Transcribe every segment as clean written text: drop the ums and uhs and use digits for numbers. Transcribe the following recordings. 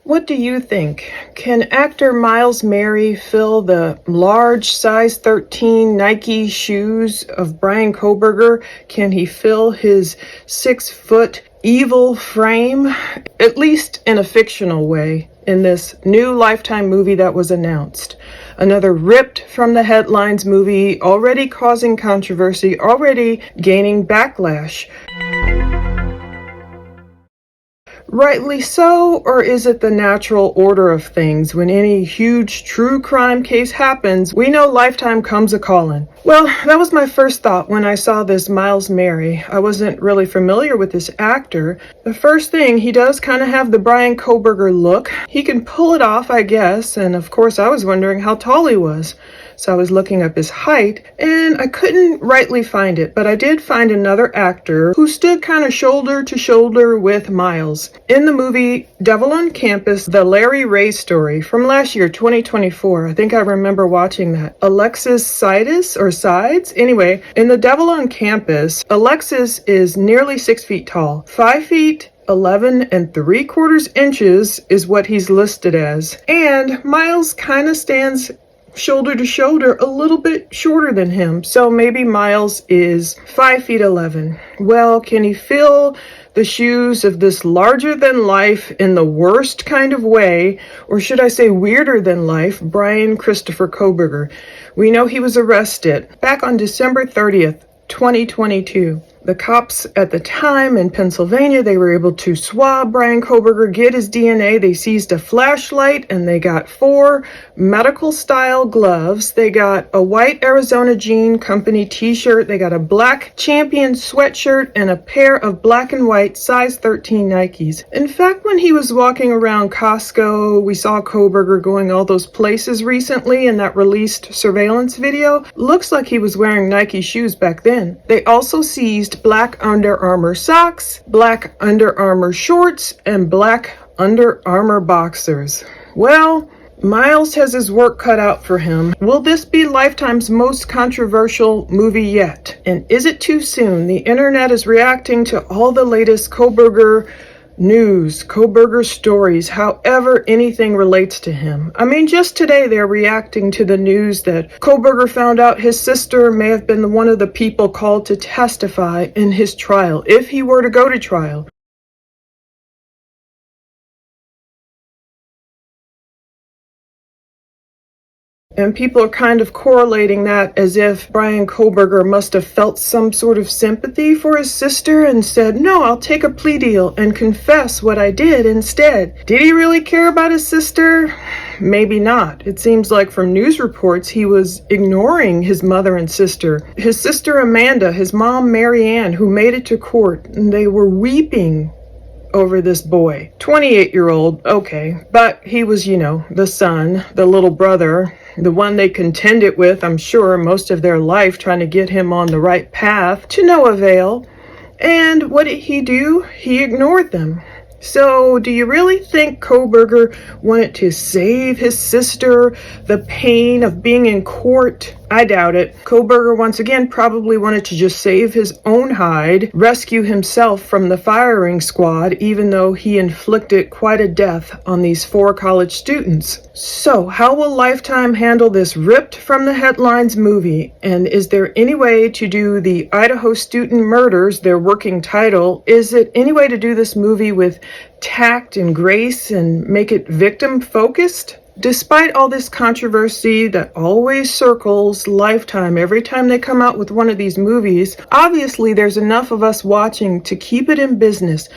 What do you think? Can actor Miles Murray fill the large size 13 Nike shoes of Bryan Kohberger? Can he fill his 6-foot evil frame? At least in a fictional way, in this new Lifetime movie that was announced. Another ripped from the headlines movie, already causing controversy, already gaining backlash. Rightly so, or is it the natural order of things? When any huge true crime case happens, we know Lifetime comes a-calling. Well, that was my first thought when I saw this Miles Murray. I wasn't really familiar with this actor. The first thing, he does kind of have the Bryan Kohberger look. He can pull it off, I guess, and of course I was wondering how tall he was. So I was looking up his height, and I couldn't rightly find it, but I did find another actor who stood kind of shoulder to shoulder with Miles. In the movie Devil on Campus, the Larry Ray story from last year, 2024, I think I remember watching that. Alexis Sides? Anyway, in the Devil on Campus, Alexis is nearly 6 feet tall, 5 feet 11 3/4 inches is what he's listed as. And Miles kind of stands shoulder to shoulder, a little bit shorter than him. So maybe Miles is 5 feet 11. Well, can he fill the shoes of this larger than life in the worst kind of way, or should I say weirder than life, Bryan Christopher Kohberger? We know he was arrested back on December 30th, 2022. The cops at the time in Pennsylvania, they were able to swab Bryan Kohberger, get his DNA. They seized a flashlight and they got 4 medical style gloves. They got a white Arizona Jean Company t-shirt. They got a black Champion sweatshirt and a pair of black and white size 13 Nikes. In fact, when he was walking around Costco, we saw Kohberger going all those places recently in that released surveillance video. Looks like he was wearing Nike shoes back then. They also seized black Under Armour socks, black Under Armour shorts, and black Under Armour boxers. Well, Miles has his work cut out for him. Will this be Lifetime's most controversial movie yet? And is it too soon? The internet is reacting to all the latest Kohberger news, Kohberger stories, however anything relates to him. I mean, just today they're reacting to the news that Kohberger found out his sister may have been one of the people called to testify in his trial, if he were to go to trial. And people are kind of correlating that as if Bryan Kohberger must have felt some sort of sympathy for his sister and said, no, I'll take a plea deal and confess what I did instead. Did he really care about his sister? Maybe not. It seems like from news reports he was ignoring his mother and sister. His sister Amanda, his mom Mary Ann, who made it to court, and they were weeping over this boy. 28-year-old, okay, but he was, the son, the little brother, the one they contended with, I'm sure, most of their life, trying to get him on the right path, to no avail. And what did he do? He ignored them. So do you really think Kohberger wanted to save his sister the pain of being in court? I doubt it. Kohberger, once again, probably wanted to just save his own hide, rescue himself from the firing squad, even though he inflicted quite a death on these 4 college students. So how will Lifetime handle this ripped from the headlines movie? And is there any way to do the Idaho student murders, their working title? Is it any way to do this movie with tact and grace and make it victim focused? Despite all this controversy that always circles Lifetime every time they come out with one of these movies, obviously there's enough of us watching to keep it in business,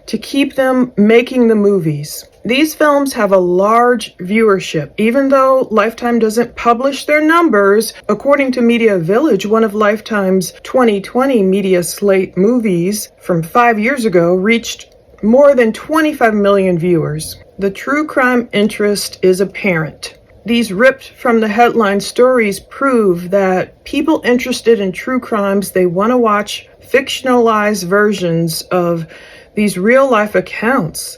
to keep them making the movies. These films have a large viewership. Even though Lifetime doesn't publish their numbers, according to Media Village, one of Lifetime's 2020 media slate movies from 5 years ago reached more than 25 million viewers. The true crime interest is apparent. These ripped from the headline stories prove that people interested in true crimes, they want to watch fictionalized versions of these real life accounts,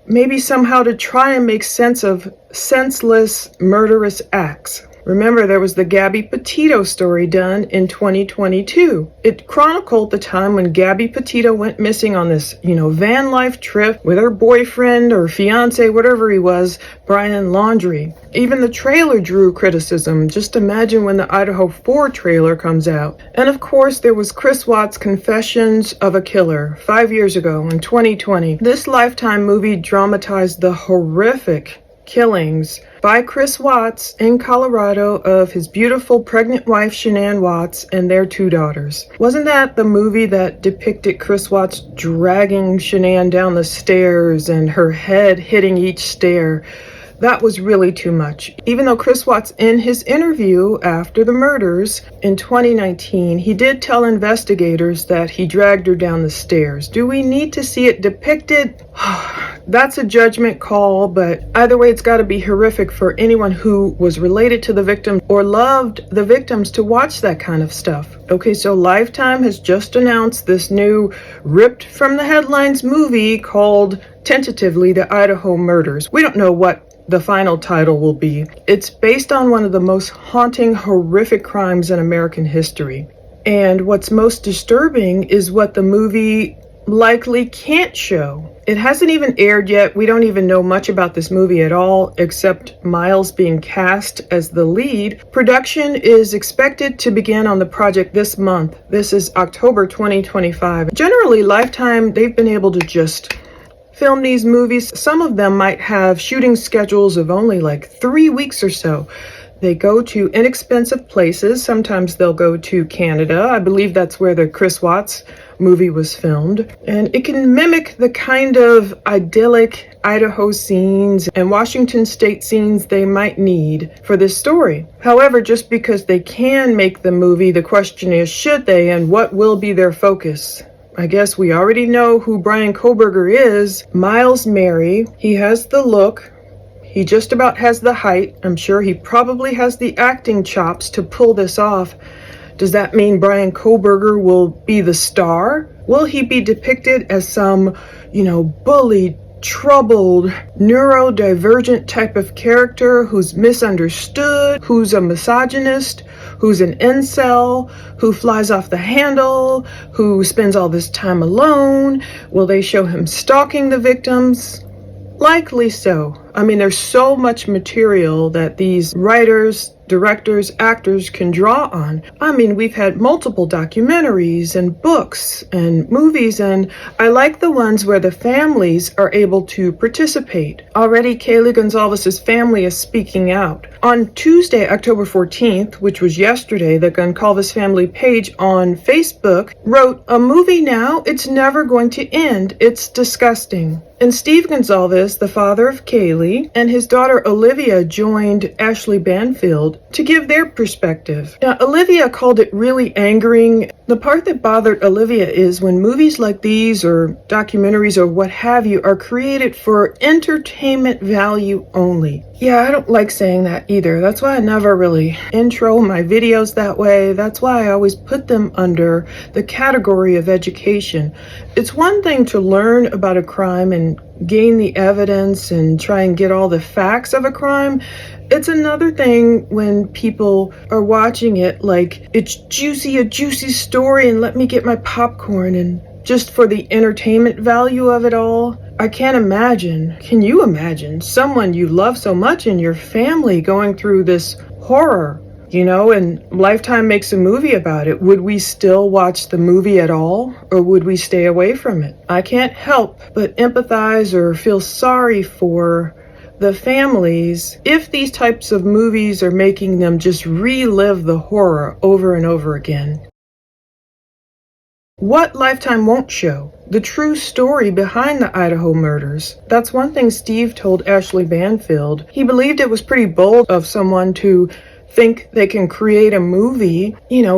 maybe somehow to try and make sense of senseless, murderous acts. Remember, there was the Gabby Petito story done in 2022. It chronicled the time when Gabby Petito went missing on this, van life trip with her boyfriend or fiance, whatever he was, Brian Laundrie. Even the trailer drew criticism. Just imagine when the Idaho 4 trailer comes out. And of course, there was Chris Watts' Confessions of a Killer 5 years ago in 2020. This Lifetime movie dramatized the horrific killings by Chris Watts in Colorado of his beautiful pregnant wife Shanann Watts and their 2 daughters. Wasn't that the movie that depicted Chris Watts dragging Shanann down the stairs and her head hitting each stair? That was really too much. Even though Chris Watts, in his interview after the murders in 2019, he did tell investigators that he dragged her down the stairs. Do we need to see it depicted? That's a judgment call, but either way, it's got to be horrific for anyone who was related to the victim or loved the victims to watch that kind of stuff. Okay, so Lifetime has just announced this new ripped from the headlines movie called, tentatively, The Idaho Murders. We don't know what the final title will be. It's based on one of the most haunting, horrific crimes in American history. And what's most disturbing is what the movie likely can't show. It hasn't even aired yet. We don't even know much about this movie at all, except Miles being cast as the lead. Production is expected to begin on the project this month. This is October 2025. Generally, Lifetime, they've been able to just film these movies. Some of them might have shooting schedules of only like 3 weeks or so. They go to inexpensive places. Sometimes they'll go to Canada. I believe that's where the Chris Watts movie was filmed. And it can mimic the kind of idyllic Idaho scenes and Washington state scenes they might need for this story. However, just because they can make the movie, the question is, should they, and what will be their focus? I guess we already know who Bryan Kohberger is. Miles Mary. He has the look. He just about has the height. I'm sure he probably has the acting chops to pull this off. Does that mean Bryan Kohberger will be the star? Will he be depicted as some, bullied, troubled, neurodivergent type of character who's misunderstood, who's a misogynist, who's an incel, who flies off the handle, who spends all this time alone? Will they show him stalking the victims? Likely so. I mean, there's so much material that these writers, directors, actors can draw on. I mean, we've had multiple documentaries and books and movies, and I like the ones where the families are able to participate. Already, Kaylee Gonzalez's family is speaking out. On Tuesday, October 14th, which was yesterday, the Goncalves family page on Facebook wrote, "A movie now, it's never going to end. It's disgusting." And Steve Gonzalez, the father of Kaylee, and his daughter Olivia joined Ashley Banfield to give their perspective. Now, Olivia called it really angering. The part that bothered Olivia is when movies like these or documentaries or what have you are created for entertainment value only. Yeah, I don't like saying that either. That's why I never really intro my videos that way. That's why I always put them under the category of education. It's one thing to learn about a crime and gain the evidence and try and get all the facts of a crime. It's another thing when people are watching it like it's a juicy story and let me get my popcorn and just for the entertainment value of it all. I can't imagine. Can you imagine someone you love so much in your family going through this horror, and Lifetime makes a movie about it? Would we still watch the movie at all, or would we stay away from it? I can't help but empathize or feel sorry for the families if these types of movies are making them just relive the horror over and over again. What Lifetime won't show? The true story behind the Idaho murders. That's one thing Steve told Ashley Banfield. He believed it was pretty bold of someone to think they can create a movie,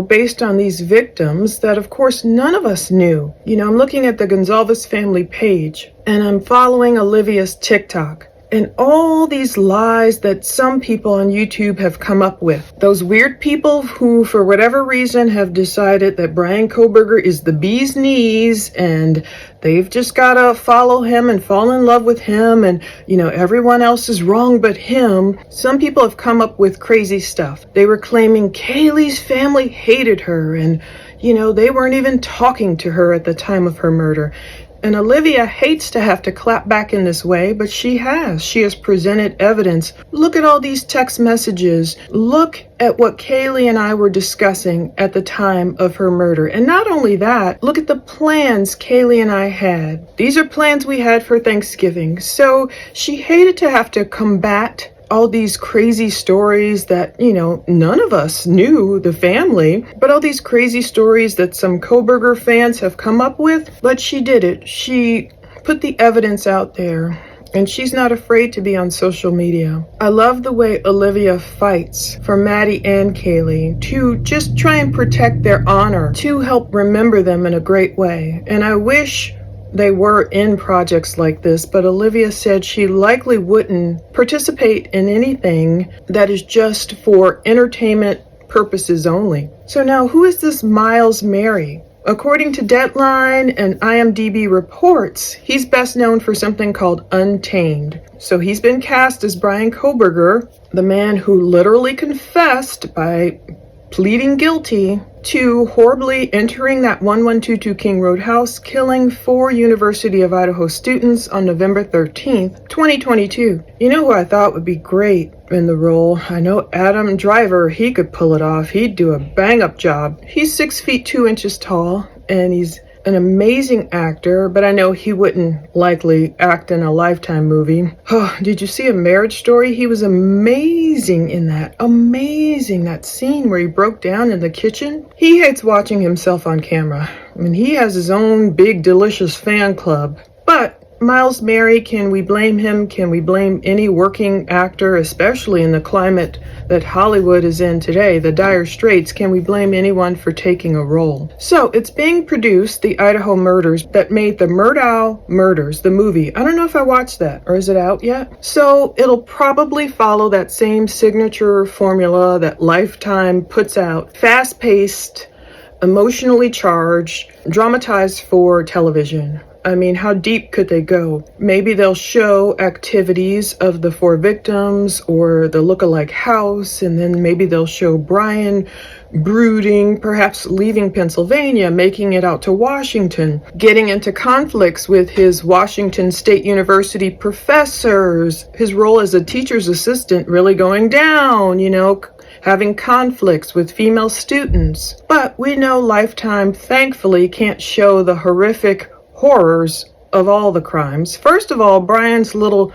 based on these victims that, of course, none of us knew. I'm looking at the Gonzalez family page, and I'm following Olivia's TikTok. and all these lies that some people on YouTube have come up with. Those weird people who, for whatever reason, have decided that Bryan Kohberger is the bee's knees and they've just got to follow him and fall in love with him, and, everyone else is wrong but him. Some people have come up with crazy stuff. They were claiming Kaylee's family hated her, and, they weren't even talking to her at the time of her murder. And Olivia hates to have to clap back in this way, but she has. She has presented evidence. Look at all these text messages. Look at what Kaylee and I were discussing at the time of her murder. And not only that, look at the plans Kaylee and I had. These are plans we had for Thanksgiving. So she hated to have to combat all these crazy stories that, none of us knew, the family, but all these crazy stories that some Kohberger fans have come up with. But she did it. She put the evidence out there, and she's not afraid to be on social media. I love the way Olivia fights for Maddie and Kaylee to just try and protect their honor, to help remember them in a great way. And I wish they were in projects like this, but Olivia said she likely wouldn't participate in anything that is just for entertainment purposes only. So now, who is this Miles Mary? According to Deadline and IMDb reports, he's best known for something called Untamed. So he's been cast as Bryan Kohberger, the man who literally confessed by pleading guilty to horribly entering that 1122 King Road house, killing 4 University of Idaho students on November 13th, 2022. You know who I thought would be great in the role? I know Adam Driver, he could pull it off. He'd do a bang-up job. He's 6 feet 2 inches tall, and he's an amazing actor, but I know he wouldn't likely act in a Lifetime movie. Oh, did you see A Marriage Story? He was amazing in that. Amazing. That scene where he broke down in the kitchen. He hates watching himself on camera. I mean, he has his own big, delicious fan club. But Miles Mary, can we blame him? Can we blame any working actor, especially in the climate that Hollywood is in today, the dire straits? Can we blame anyone for taking a role? So it's being produced, the Idaho murders that made the Murdow Murders, the movie. I don't know if I watched that, or is it out yet? So it'll probably follow that same signature formula that Lifetime puts out. Fast-paced, emotionally charged, dramatized for television. I mean, how deep could they go? Maybe they'll show activities of the 4 victims or the look-alike house, and then maybe they'll show Bryan brooding, perhaps leaving Pennsylvania, making it out to Washington, getting into conflicts with his Washington State University professors, his role as a teacher's assistant really going down, having conflicts with female students. But we know Lifetime, thankfully, can't show the horrific horrors of all the crimes. First of all, Bryan's little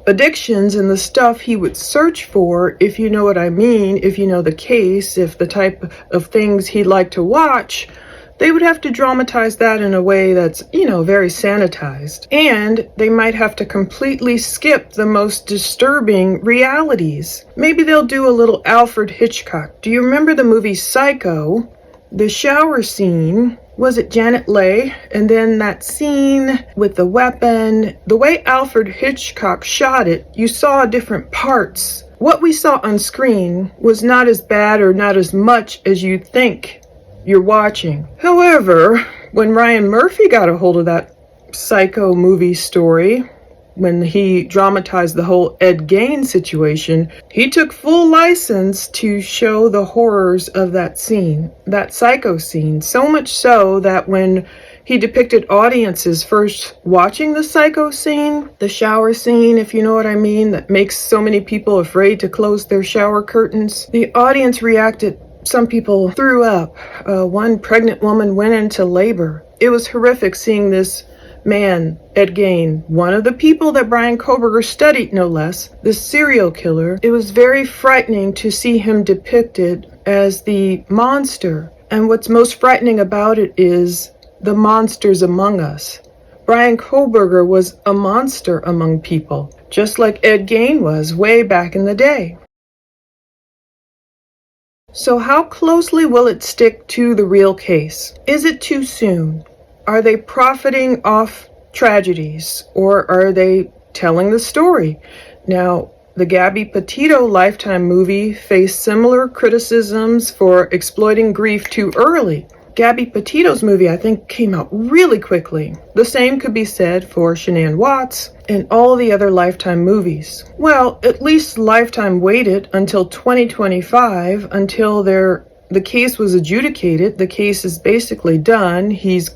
addictions and the stuff he would search for, if you know what I mean, if you know the case, if the type of things he'd like to watch, they would have to dramatize that in a way that's, very sanitized. And they might have to completely skip the most disturbing realities. Maybe they'll do a little Alfred Hitchcock. Do you remember the movie Psycho? The shower scene, was it Janet Leigh? And then that scene with the weapon, the way Alfred Hitchcock shot it, you saw different parts. What we saw on screen was not as bad or not as much as you think you're watching. However, when Ryan Murphy got a hold of that Psycho movie story, when he dramatized the whole Ed Gein situation, he took full license to show the horrors of that scene, that Psycho scene, so much so that when he depicted audiences first watching the Psycho scene, the shower scene, if you know what I mean, that makes so many people afraid to close their shower curtains, the audience reacted. Some people threw up. One pregnant woman went into labor. It was horrific seeing this man, Ed Gein, one of the people that Bryan Kohberger studied, no less, the serial killer. It was very frightening to see him depicted as the monster. And what's most frightening about it is the monsters among us. Bryan Kohberger was a monster among people, just like Ed Gein was way back in the day. So how closely will it stick to the real case? Is it too soon? Are they profiting off tragedies, or are they telling the story. Now, the Gabby Petito Lifetime movie faced similar criticisms for exploiting grief too early. Gabby Petito's movie, I think, came out really quickly. The same could be said for Shanann Watts and all the other Lifetime movies. Well, at least Lifetime waited until 2025 until the case was adjudicated. The case is basically done. He's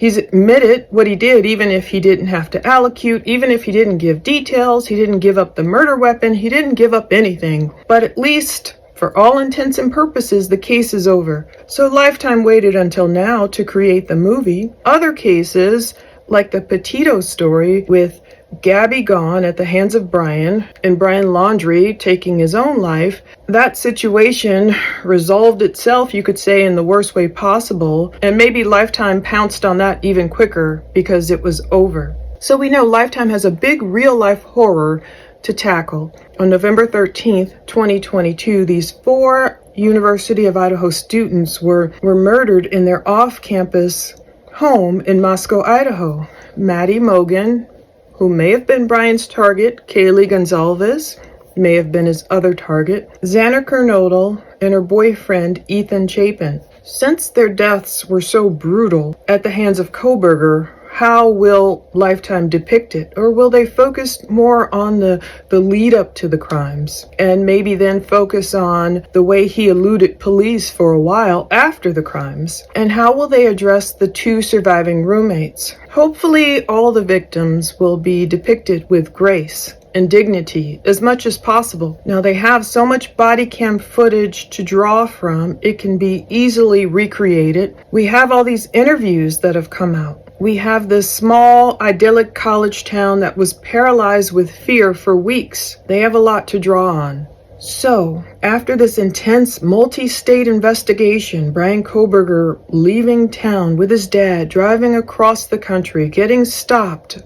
admitted what he did, even if he didn't have to allocute, even if he didn't give details, he didn't give up the murder weapon, he didn't give up anything. But at least, for all intents and purposes, the case is over. So Lifetime waited until now to create the movie. Other cases, like the Petito story with Gabby gone at the hands of Bryan and Bryan Laundrie taking his own life, that situation resolved itself, you could say, in the worst way possible, and maybe Lifetime pounced on that even quicker because it was over. So we know Lifetime has a big real-life horror to tackle. On November 13th, 2022, these 4 University of Idaho students were murdered in their off-campus home in Moscow, Idaho. Maddie Mogan, who may have been Bryan's target, Kaylee Gonzalez, may have been his other target, Xander Kernodle, and her boyfriend, Ethan Chapin. Since their deaths were so brutal at the hands of Kohberger, how will Lifetime depict it? Or will they focus more on the lead up to the crimes and maybe then focus on the way he eluded police for a while after the crimes? And how will they address the 2 surviving roommates? Hopefully all the victims will be depicted with grace and dignity as much as possible. Now they have so much body cam footage to draw from, it can be easily recreated. We have all these interviews that have come out. We have this small, idyllic college town that was paralyzed with fear for weeks. They have a lot to draw on. So, after this intense multi-state investigation, Bryan Kohberger leaving town with his dad, driving across the country, getting stopped,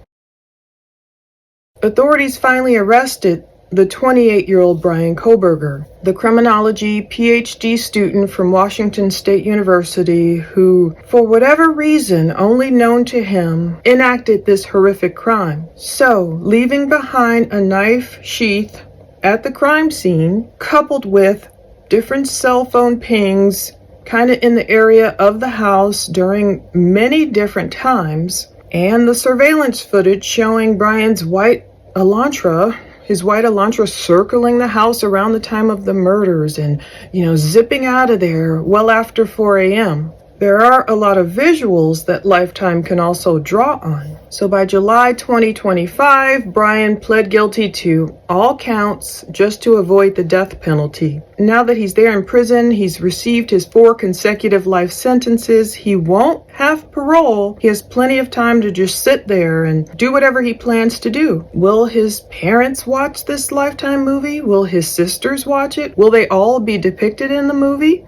authorities finally arrested the 28-year-old Bryan Kohberger, the criminology PhD student from Washington State University who, for whatever reason only known to him, enacted this horrific crime. So, leaving behind a knife sheath at the crime scene, coupled with different cell phone pings kind of in the area of the house during many different times, and the surveillance footage showing Bryan's white Elantra, his white Elantra circling the house around the time of the murders and, zipping out of there well after 4 a.m. There are a lot of visuals that Lifetime can also draw on. So by July 2025, Bryan pled guilty to all counts just to avoid the death penalty. Now that he's there in prison, he's received his 4 consecutive life sentences. He won't have parole. He has plenty of time to just sit there and do whatever he plans to do. Will his parents watch this Lifetime movie? Will his sisters watch it? Will they all be depicted in the movie?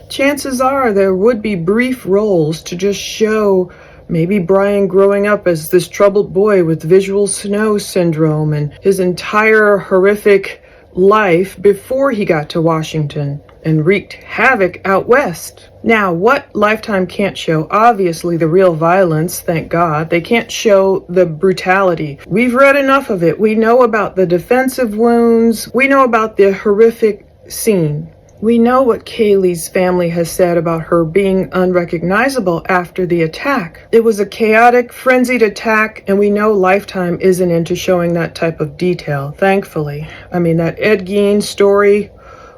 Chances are there would be brief roles to just show maybe Bryan growing up as this troubled boy with visual snow syndrome and his entire horrific life before he got to Washington and wreaked havoc out west. Now, what Lifetime can't show, obviously the real violence, thank God. They can't show the brutality. We've read enough of it. We know about the defensive wounds. We know about the horrific scene. We know what Kaylee's family has said about her being unrecognizable after the attack. It was a chaotic, frenzied attack, and we know Lifetime isn't into showing that type of detail, thankfully. I mean, that Ed Gein story,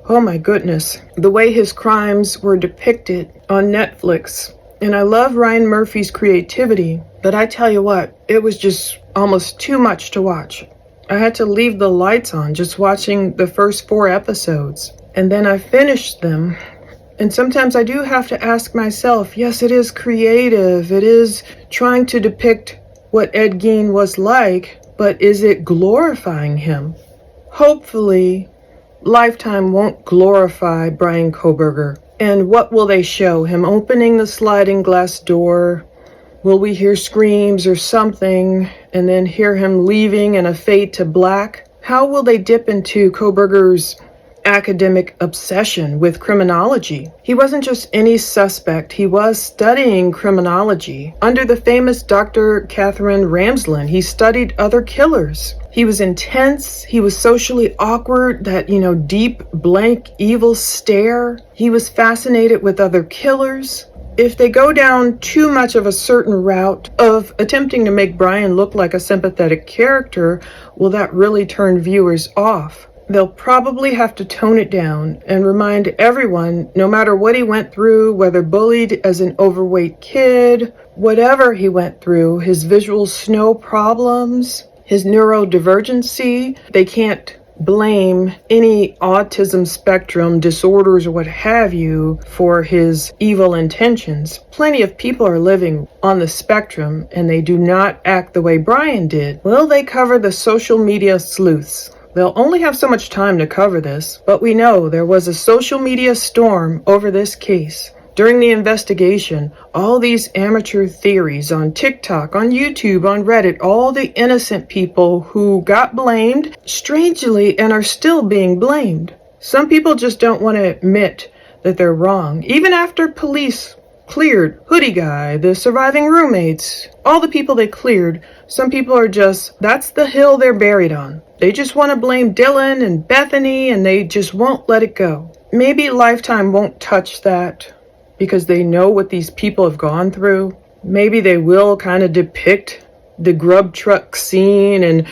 oh my goodness. The way his crimes were depicted on Netflix. And I love Ryan Murphy's creativity, but I tell you what, it was just almost too much to watch. I had to leave the lights on just watching the first 4 episodes. And then I finished them. And sometimes I do have to ask myself, yes, it is creative. It is trying to depict what Ed Gein was like, but is it glorifying him? Hopefully, Lifetime won't glorify Bryan Kohberger. And what will they show? Him opening the sliding glass door? Will we hear screams or something and then hear him leaving in a fade to black? How will they dip into Kohberger's academic obsession with criminology. He wasn't just any suspect, he was studying criminology. Under the famous Dr. Catherine Ramsland, he studied other killers. He was intense, he was socially awkward, that, deep, blank, evil stare. He was fascinated with other killers. If they go down too much of a certain route of attempting to make Bryan look like a sympathetic character, will that really turn viewers off? They'll probably have to tone it down and remind everyone, no matter what he went through, whether bullied as an overweight kid, whatever he went through, his visual snow problems, his neurodivergency, they can't blame any autism spectrum disorders or what have you for his evil intentions. Plenty of people are living on the spectrum and they do not act the way Bryan did. Will they cover the social media sleuths? They'll only have so much time to cover this, but we know there was a social media storm over this case. During the investigation, all these amateur theories on TikTok, on YouTube, on Reddit, all the innocent people who got blamed, strangely, and are still being blamed. Some people just don't want to admit that they're wrong. Even after police cleared Hoodie Guy, the surviving roommates, all the people they cleared, some people are just, that's the hill they're buried on. They just want to blame Dylan and Bethany and they just won't let it go. Maybe Lifetime won't touch that because they know what these people have gone through. Maybe they will kind of depict the grub truck scene and,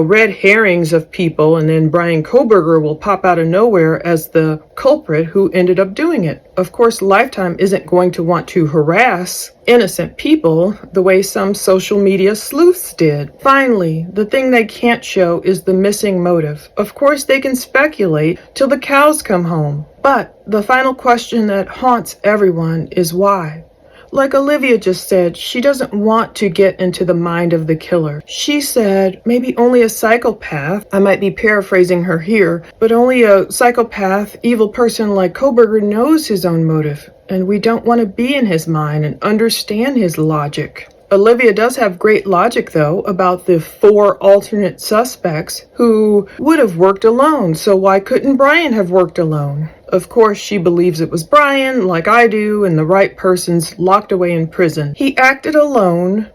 red herrings of people, and then Bryan Kohberger will pop out of nowhere as the culprit who ended up doing it. Of course, Lifetime isn't going to want to harass innocent people the way some social media sleuths did. Finally, the thing they can't show is the missing motive. Of course, they can speculate till the cows come home. But the final question that haunts everyone is why? Like Olivia just said, she doesn't want to get into the mind of the killer. She said maybe only a psychopath, I might be paraphrasing her here, but only a psychopath, evil person like Kohberger knows his own motive, and we don't want to be in his mind and understand his logic. Olivia does have great logic, though, about the 4 alternate suspects who would have worked alone, so why couldn't Bryan have worked alone? Of course, she believes it was Bryan, like I do, and the right person's locked away in prison. He acted alone,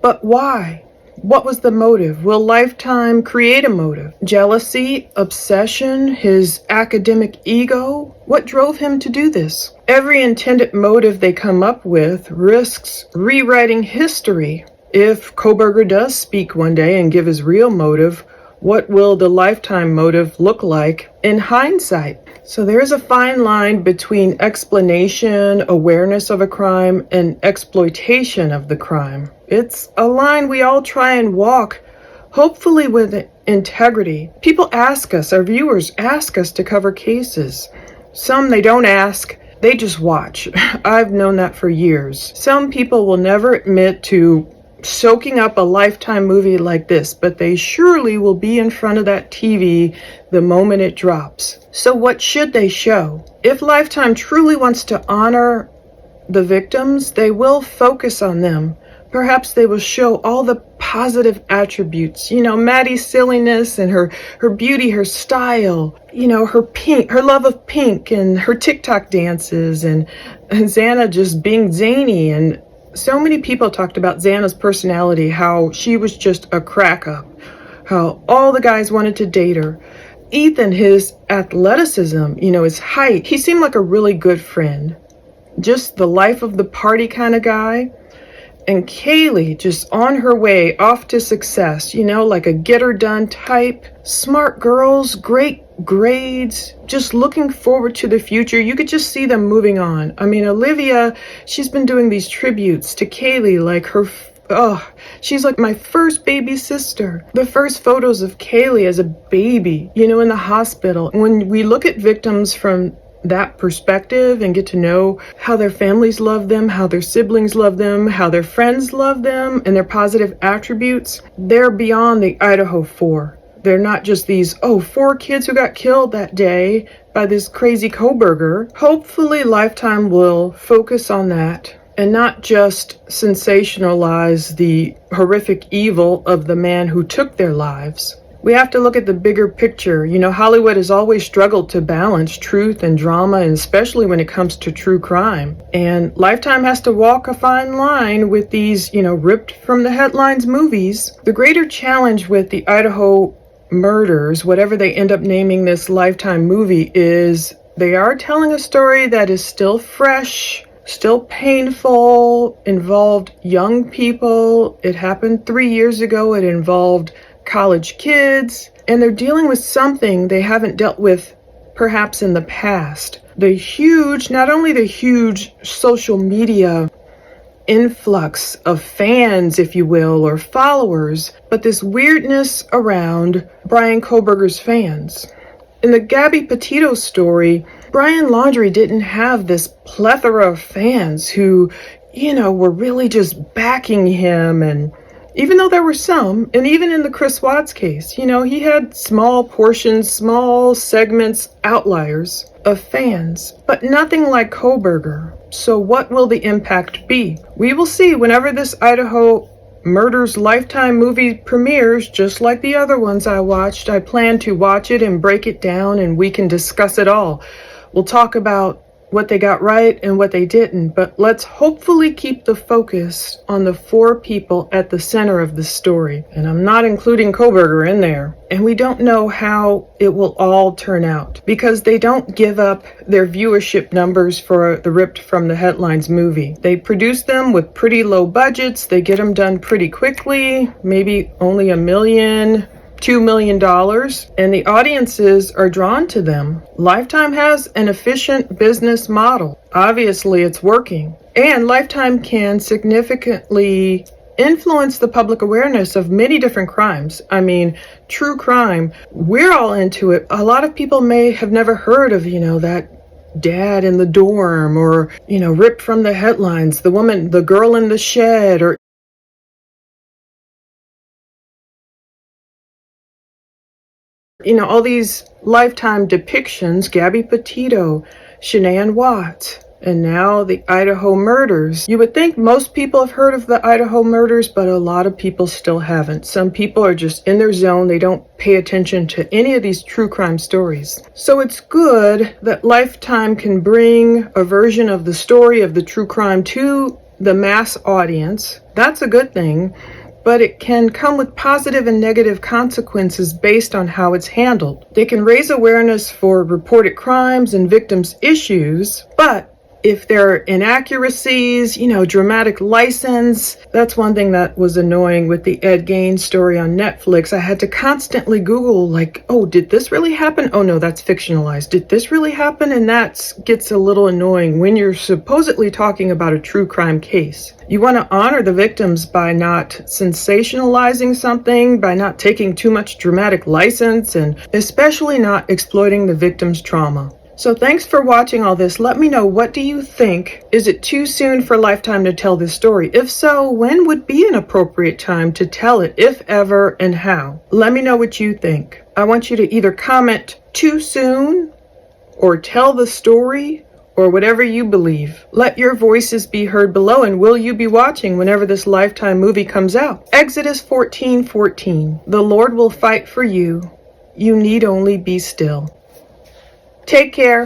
but why? What was the motive? Will Lifetime create a motive? Jealousy? Obsession? His academic ego? What drove him to do this? Every intended motive they come up with risks rewriting history. If Kohberger does speak one day and give his real motive, what will the Lifetime motive look like in hindsight? So there's a fine line between explanation, awareness of a crime, and exploitation of the crime. It's a line we all try and walk, hopefully with integrity. People ask us, our viewers ask us to cover cases. Some they don't ask, they just watch. I've known that for years. Some people will never admit to soaking up a Lifetime movie like this, but they surely will be in front of that TV the moment it drops. So what should they show? If Lifetime truly wants to honor the victims, they will focus on them. Perhaps they will show all the positive attributes, Maddie's silliness and her beauty, her style, her love of pink and her TikTok dances and Xana just being zany. And so many people talked about Xana's personality, how she was just a crack up, how all the guys wanted to date her. Ethan, his athleticism, his height, he seemed like a really good friend. Just the life of the party kind of guy. And Kaylee, just on her way off to success, like a get her done type. Smart girls, great grades, just looking forward to the future. You could just see them moving on. I mean, Olivia, she's been doing these tributes to Kaylee, like she's like my first baby sister. The first photos of Kaylee as a baby, in the hospital. When we look at victims from that perspective and get to know how their families love them, how their siblings love them, how their friends love them, and their positive attributes, they're beyond the Idaho 4. They're not just these, 4 kids who got killed that day by this crazy Kohberger. Hopefully Lifetime will focus on that and not just sensationalize the horrific evil of the man who took their lives. We have to look at the bigger picture. You know, Hollywood has always struggled to balance truth and drama, and especially when it comes to true crime. And Lifetime has to walk a fine line with these, ripped from the headlines movies. The greater challenge with the Idaho murders, whatever they end up naming this Lifetime movie, is they are telling a story that is still fresh, still painful, involved young people. It happened 3 years ago. It involved college kids, and they're dealing with something they haven't dealt with perhaps in the past. Not only the huge social media influx of fans, if you will, or followers, but this weirdness around Bryan Kohberger's fans. In the Gabby Petito story, Brian Laundrie didn't have this plethora of fans who, were really just backing him. And even though there were some, and even in the Chris Watts case, he had small portions, small segments, outliers of fans, but nothing like Kohberger. So what will the impact be? We will see whenever this Idaho Murders Lifetime movie premieres, just like the other ones I watched. I plan to watch it and break it down, and we can discuss it all. We'll talk about what they got right and what they didn't, but let's hopefully keep the focus on the 4 people at the center of the story. And I'm not including Kohberger in there. And we don't know how it will all turn out, because they don't give up their viewership numbers for the Ripped from the Headlines movie. They produce them with pretty low budgets. They get them done pretty quickly, maybe only $1 million, $2 million, and the audiences are drawn to them. Lifetime has an efficient business model. Obviously, it's working. And Lifetime can significantly influence the public awareness of many different crimes. I mean, true crime, we're all into it. A lot of people may have never heard of, that dad in the dorm, or, Ripped from the Headlines, the girl in the shed, or all these Lifetime depictions, Gabby Petito, Shanann Watts, and now the Idaho murders. You would think most people have heard of the Idaho murders, but a lot of people still haven't. Some people are just in their zone. They don't pay attention to any of these true crime stories. So it's good that Lifetime can bring a version of the story of the true crime to the mass audience. That's a good thing. But it can come with positive and negative consequences based on how it's handled. They can raise awareness for reported crimes and victims' issues, but if there are inaccuracies, dramatic license, that's one thing that was annoying with the Ed Gein story on Netflix. I had to constantly Google, did this really happen? Oh no, that's fictionalized. Did this really happen? And that gets a little annoying when you're supposedly talking about a true crime case. You want to honor the victims by not sensationalizing something, by not taking too much dramatic license, and especially not exploiting the victim's trauma. So thanks for watching all this. Let me know, what do you think? Is it too soon for Lifetime to tell this story? If so, when would be an appropriate time to tell it, if ever, and how? Let me know what you think. I want you to either comment too soon, or tell the story, or whatever you believe. Let your voices be heard below, and will you be watching whenever this Lifetime movie comes out? Exodus 14:14. The Lord will fight for you. You need only be still. Take care.